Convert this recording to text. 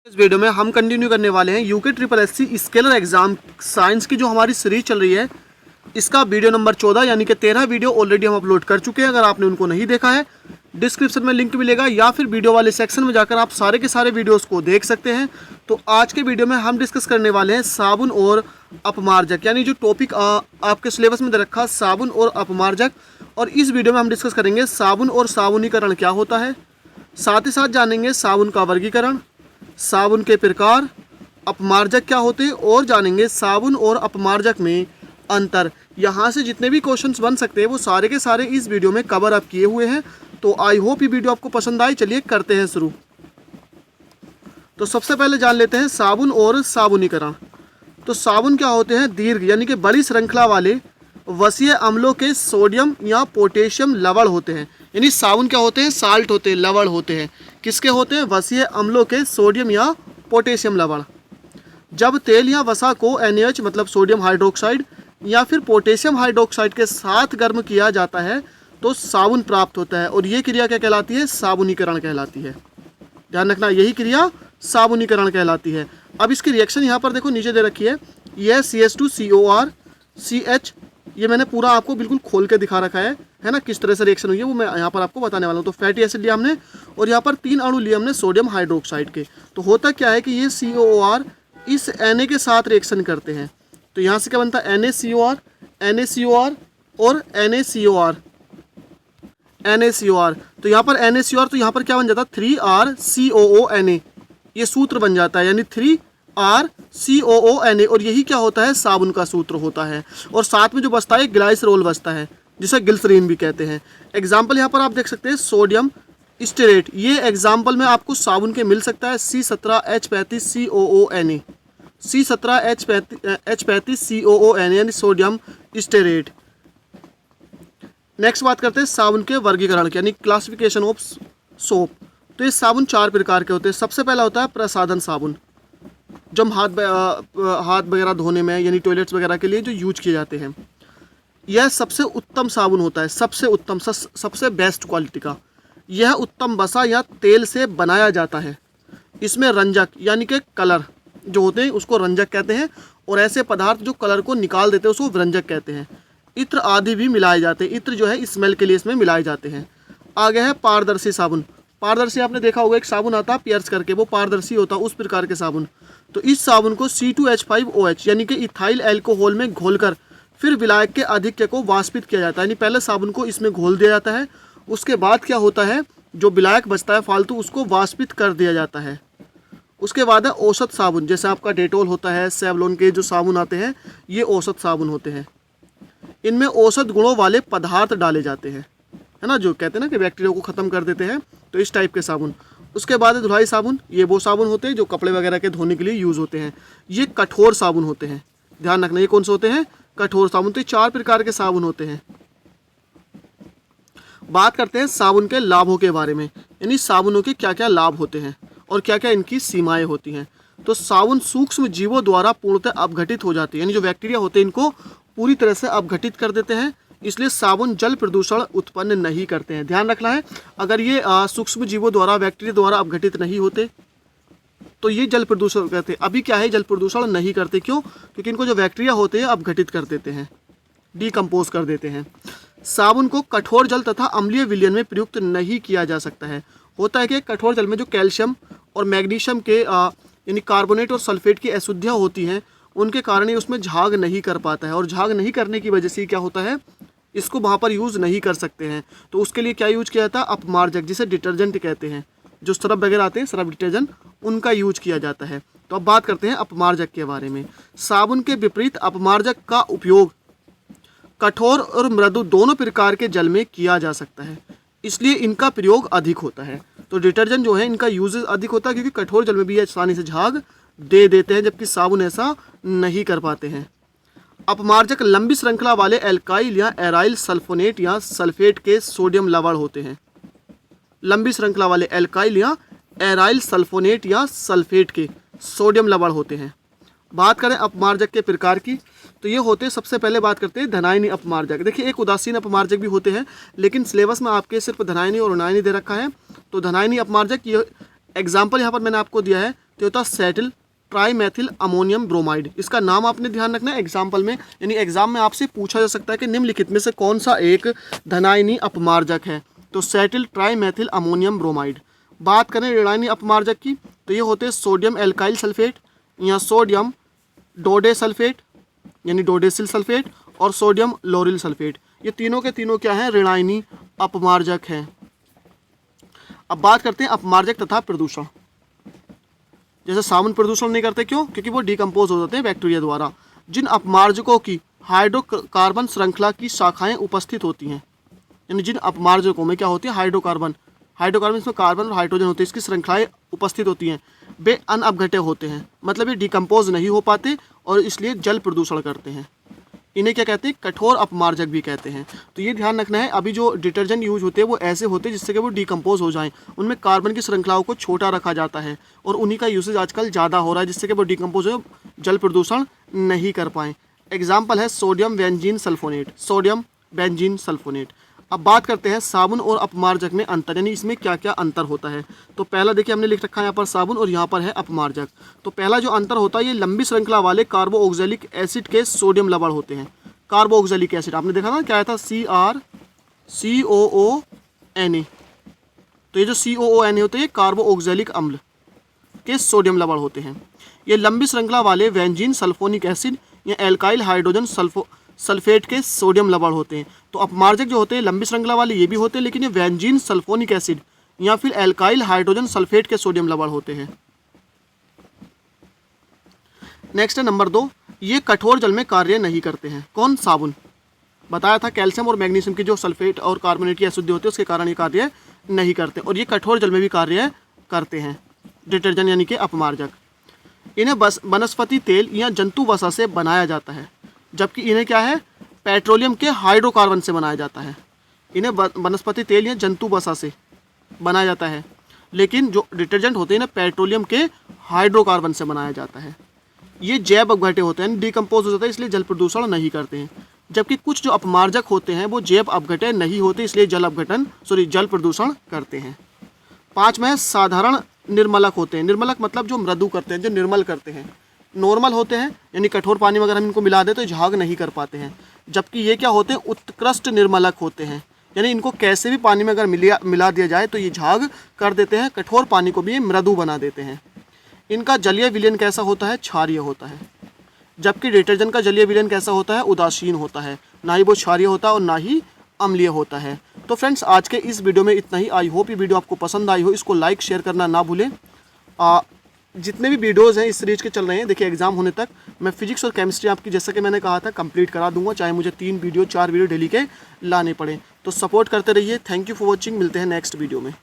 इस वीडियो में हम कंटिन्यू करने वाले हैं UK triple SC scalar exam science की जो हमारी सीरीज चल रही है, इसका वीडियो नंबर 14 यानी कि 13 वीडियो ऑलरेडी हम अपलोड कर चुके हैं। अगर आपने उनको नहीं देखा है, डिस्क्रिप्शन में लिंक मिलेगा या फिर वीडियो वाले सेक्शन में जाकर आप सारे के सारे वीडियोस को देख सकते हैं। तो आज के वीडियो में हम डिस्कस करने वाले हैं साबुन और अपमार्जक, यानी जो टॉपिक आपके सिलेबस में दे रखा साबुन और अपमार्जक। और इस वीडियो में हम डिस्कस करेंगे साबुन और साबुनीकरण क्या होता है, साथ ही साथ जानेंगे साबुन का वर्गीकरण, साबुन के प्रकार, अपमार्जक क्या होते हैं और जानेंगे साबुन और अपमार्जक में अंतर। यहाँ से जितने भी क्वेश्चंस बन सकते हैं वो सारे के सारे इस वीडियो में कवर अप किए हुए हैं। तो आई होप ये वीडियो आपको पसंद आए। चलिए करते हैं शुरू। तो सबसे पहले जान लेते हैं साबुन और साबुनीकरण। तो साबुन क्या होते हैं, दीर्घ यानी कि बड़ी श्रृंखला वाले वसीय अम्लों के सोडियम या पोटेशियम लवण होते हैं। यानी साबुन क्या होते हैं, साल्ट होते हैं, लवण होते हैं। किसके होते हैं, वसीय अम्लों के सोडियम या पोटेशियम लवण। जब तेल या वसा को NaH मतलब सोडियम हाइड्रोक्साइड या फिर पोटेशियम हाइड्रोक्साइड के साथ गर्म किया जाता है तो साबुन प्राप्त होता है, और ये क्रिया क्या कहलाती है, साबुनीकरण कहलाती है। ध्यान रखना, यही क्रिया साबुनीकरण कहलाती है। अब इसकी रिएक्शन यहाँ पर देखो नीचे दे रखी है, यह CH2COR CH, ये मैंने पूरा आपको बिल्कुल खोल के दिखा रखा है ना, किस तरह से रिएक्शन हुई है वो मैं यहाँ पर आपको बताने वाला हूँ। तो फैटी एसिड लिया हमने और यहाँ पर 3 अणु लिए हमने सोडियम हाइड्रोक्साइड के। तो होता क्या है कि ये COR इस Na के साथ रिएक्शन करते हैं। तो यहाँ से क्या बनता है, NaCOR NaCOR और NaCOR NaCOR। तो यहाँ पर NaCOR, तो यहाँ पर क्या बन जाता है, 3RCOONa, ये सूत्र बन जाता है, यानी 3RCOONa। और यही क्या होता है, साबुन का सूत्र होता है। और साथ में जो बचता है ग्लाइसरॉल बचता है, जिसे ग्लिसरीन भी कहते हैं। एग्जाम्पल यहाँ पर आप देख सकते हैं, सोडियम स्टेरेट, ये एग्जाम्पल में आपको साबुन के मिल सकता है, C17H35COONa, C17H35COONa यानी सोडियम स्टेरेट। नेक्स्ट बात करते हैं साबुन के वर्गीकरण की, यानी क्लासिफिकेशन ऑफ सोप। तो ये साबुन 4 प्रकार के होते हैं। सबसे पहला होता है प्रसाधन साबुन, जो हम हाथ वगैरह धोने में यानी टॉयलेट्स वगैरह के लिए जो यूज किए जाते हैं। यह सबसे उत्तम साबुन होता है, सबसे उत्तम, सबसे बेस्ट क्वालिटी का। यह उत्तम वसा या तेल से बनाया जाता है। इसमें रंजक यानी कि कलर जो होते हैं उसको रंजक कहते हैं, और ऐसे पदार्थ जो कलर को निकाल देते हैं उसको व्यंजक कहते हैं। इत्र आदि भी मिलाए जाते हैं, इत्र जो है स्मेल के लिए इसमें मिलाए जाते हैं। आगे है पारदर्शी साबुन। पारदर्शी आपने देखा होगा, एक साबुन आता है पियर्स करके, वो पारदर्शी होता है, उस प्रकार के साबुन। तो इस साबुन को C2H5OH यानी कि इथाइल एल्कोहल में घोलकर फिर विलायक के आधिक्य को वाष्पित किया जाता है। यानी पहले साबुन को इसमें घोल दिया जाता है, उसके बाद क्या होता है, जो विलायक बचता है फालतू उसको वाष्पित कर दिया जाता है। उसके बाद है औषध साबुन, जैसे आपका डेटोल होता है, सेवलॉन के जो साबुन आते हैं ये औषध साबुन होते हैं। इनमें औषध गुणों वाले पदार्थ डाले जाते हैं, है ना, जो कहते हैं ना कि बैक्टीरिया को ख़त्म कर देते हैं, तो इस टाइप के साबुन। उसके बाद है धुलाई साबुन, ये वो साबुन होते हैं जो कपड़े वगैरह के धोने के लिए यूज़ होते हैं। ये कठोर साबुन होते हैं, ध्यान रखना, ये कौन से होते हैं, कठोर साबुन। तो ये 4 प्रकार के साबुन होते हैं। बात करते हैं साबुन के लाभों के बारे में, यानी साबुनों के क्या क्या लाभ होते हैं और क्या क्या इनकी सीमाएं होती हैं। तो साबुन सूक्ष्म जीवों द्वारा पूर्णतः अपघटित हो जाती है, यानी जो बैक्टीरिया होते हैं इनको पूरी तरह से अपघटित कर देते हैं, इसलिए साबुन जल प्रदूषण उत्पन्न नहीं करते हैं। ध्यान रखना है, अगर ये सूक्ष्म जीवों द्वारा, बैक्टीरिया द्वारा अपघटित नहीं होते तो ये जल प्रदूषण करते। अभी क्या है, जल प्रदूषण नहीं करते, क्यों, क्योंकि इनको जो बैक्टीरिया होते हैं अपघटित कर देते हैं, डिकम्पोज कर देते हैं। साबुन को कठोर जल तथा अम्लीय विलयन में प्रयुक्त नहीं किया जा सकता है। होता है कि कठोर जल में जो कैल्शियम और मैग्नीशियम के यानी कार्बोनेट और सल्फेट की अशुद्धियाँ होती हैं, उनके कारण ही उसमें झाग नहीं कर पाता है, और झाग नहीं करने की वजह से क्या होता है, इसको वहाँ पर यूज़ नहीं कर सकते हैं। तो उसके लिए क्या यूज किया जाता है, अपमार्जक, जिसे डिटर्जेंट कहते हैं, जो सर्फ वगैरह आते हैं, सर्फ डिटर्जेंट, उनका यूज किया जाता है। तो अब बात करते हैं अपमार्जक के बारे में। साबुन के विपरीत अपमार्जक का उपयोग कठोर और मृदु दोनों प्रकार के जल में किया जा सकता है, इसलिए इनका प्रयोग अधिक होता है। तो डिटर्जेंट जो है इनका यूज अधिक होता है, क्योंकि कठोर जल में भी आसानी से झाग दे देते हैं, जबकि साबुन ऐसा नहीं कर पाते हैं। अपमार्जक लंबी श्रृंखला वाले एल्काइल या एराइल सल्फोनेट या सल्फेट के सोडियम लवण होते हैं। लंबी श्रृंखला वाले एल्काइल या एराइल सल्फोनेट या सल्फेट के सोडियम लवण होते हैं। बात करें अपमार्जक के प्रकार की, तो ये होते हैं, सबसे पहले बात करते हैं धनायनी अपमार्जक। देखिए, एक उदासीन अपमार्जक भी होते हैं, लेकिन सिलेबस में आपके सिर्फ धनायनी और उनायनी दे रखा है। तो धनायनी अपमार्जक, ये एग्जाम्पल यहाँ पर मैंने आपको दिया है, तो होता है सेटिल ट्राईमेथिल अमोनियम ब्रोमाइड। इसका नाम आपने ध्यान रखना है एग्जाम्पल में, यानी एग्जाम में आपसे पूछा जा सकता है कि निम्नलिखित में से कौन सा एक धनायनी अपमार्जक है, तो सेटिल ट्राईमेथिल अमोनियम ब्रोमाइड। बात करें ऋणायनी अपमार्जक की, तो ये होते हैं सोडियम एल्काइल सल्फेट या सोडियम डोडे सल्फेट यानी डोडेसिल सल्फेट और सोडियम लोरिल सल्फेट। ये तीनों के तीनों क्या हैं, ऋणायनी अपमार्जक हैं। अब बात करते हैं अपमार्जक तथा प्रदूषण। जैसे साबुन प्रदूषण नहीं करते, क्यों? क्योंकि वो डिकम्पोज हो जाते हैं बैक्टीरिया द्वारा। जिन अपमार्जकों की हाइड्रोकार्बन श्रृंखला की शाखाएं उपस्थित होती हैं, यानी जिन अपमार्जकों में क्या होती है, हाइड्रोकार्बन इसमें कार्बन और हाइड्रोजन होते हैं, इसकी श्रृंखलाएं उपस्थित होती हैं, वे अनअपघटे होते हैं, मतलब ये डिकम्पोज नहीं हो पाते और इसलिए जल प्रदूषण करते हैं। इन्हें क्या कहते हैं, कठोर अपमार्जक भी कहते हैं। तो ये ध्यान रखना है, अभी जो डिटर्जेंट यूज होते हैं वो ऐसे होते हैं जिससे कि वो डिकम्पोज हो जाएं, उनमें कार्बन की श्रृंखलाओं को छोटा रखा जाता है और उन्हीं का यूसेज आजकल ज़्यादा हो रहा है जिससे कि वो डिकम्पोज हो, जल प्रदूषण नहीं कर पाएँ। एग्जाम्पल है सोडियम बेंजीन सल्फोनेट। अब बात करते हैं साबुन और अपमार्जक में अंतर, यानी इसमें क्या क्या अंतर होता है। तो पहला देखिए हमने लिख रखा है यहाँ पर साबुन और यहाँ पर है अपमार्जक। तो पहला जो अंतर होता है, ये लंबी श्रृंखला वाले कार्बोक्सिलिक एसिड के सोडियम लवण होते हैं। कार्बोक्सिलिक एसिड आपने देखा ना, क्या आया था, CrCOONA। तो ये जो COONA होते हैं, ये कार्बोक्सिलिक अम्ल के सोडियम लवण होते हैं। ये लंबी श्रृंखला वाले बेंजीन सल्फोनिक एसिड या एल्काइल हाइड्रोजन सल्फेट के सोडियम लवण होते हैं। तो अपमार्जक जो होते हैं लंबी श्रृंखला वाले ये भी होते हैं, लेकिन ये बेंजीन सल्फोनिक एसिड या फिर एल्काइल हाइड्रोजन सल्फेट के सोडियम लवण होते हैं। नेक्स्ट है नंबर 2, ये कठोर जल में कार्य नहीं करते हैं। कौन? साबुन। बताया था कैल्शियम और मैग्नीशियम की जो सल्फेट और कार्बोनेट की अशुद्धि होती है उसके कारण ये कार्य नहीं करते, और ये कठोर जल में भी कार्य करते हैं, डिटर्जेंट यानी कि अपमार्जक। इन्हें वनस्पति तेल या जंतु वसा से बनाया जाता है, जबकि इन्हें क्या है, पेट्रोलियम के हाइड्रोकार्बन से बनाया जाता है। इन्हें वनस्पति तेल या जंतु वसा से बनाया जाता है, लेकिन जो डिटर्जेंट होते हैं ना, पेट्रोलियम के हाइड्रोकार्बन से बनाया जाता है। ये जैव अपघटे होते हैं, डिकम्पोज हो जाता है, इसलिए जल प्रदूषण नहीं करते हैं। जबकि कुछ जो अपमार्जक होते हैं वो जैव अपघटे नहीं होते, इसलिए जल प्रदूषण करते हैं। 5 में साधारण निर्मलक होते हैं। निर्मलक मतलब जो मृदु करते हैं, जो निर्मल करते हैं। नॉर्मल होते हैं यानी कठोर पानी में अगर हम इनको मिला दें तो झाग नहीं कर पाते हैं, जबकि ये क्या होते हैं, उत्कृष्ट निर्मलक होते हैं, यानी इनको कैसे भी पानी में अगर मिला दिया जाए तो ये झाग कर देते हैं, कठोर पानी को भी ये मृदु बना देते हैं। इनका जलीय विलयन कैसा होता है, क्षारीय होता है, जबकि डिटर्जेंट का जलीय विलयन कैसा होता है, उदासीन होता है, ना ही वो क्षारीय होता है और ना ही अम्लीय होता है। तो फ्रेंड्स आज के इस वीडियो में इतना ही। आई होप ये वीडियो आपको पसंद आई हो, इसको लाइक शेयर करना ना भूलें। जितने भी वीडियोज़ हैं इस सीरीज के चल रहे हैं, देखिए एग्जाम होने तक मैं फिजिक्स और केमिस्ट्री आपकी, जैसा कि मैंने कहा था, कंप्लीट करा दूंगा, चाहे मुझे 3 वीडियो 4 वीडियो डेली के लाने पड़े। तो सपोर्ट करते रहिए। Thank you for watching. मिलते हैं नेक्स्ट वीडियो में।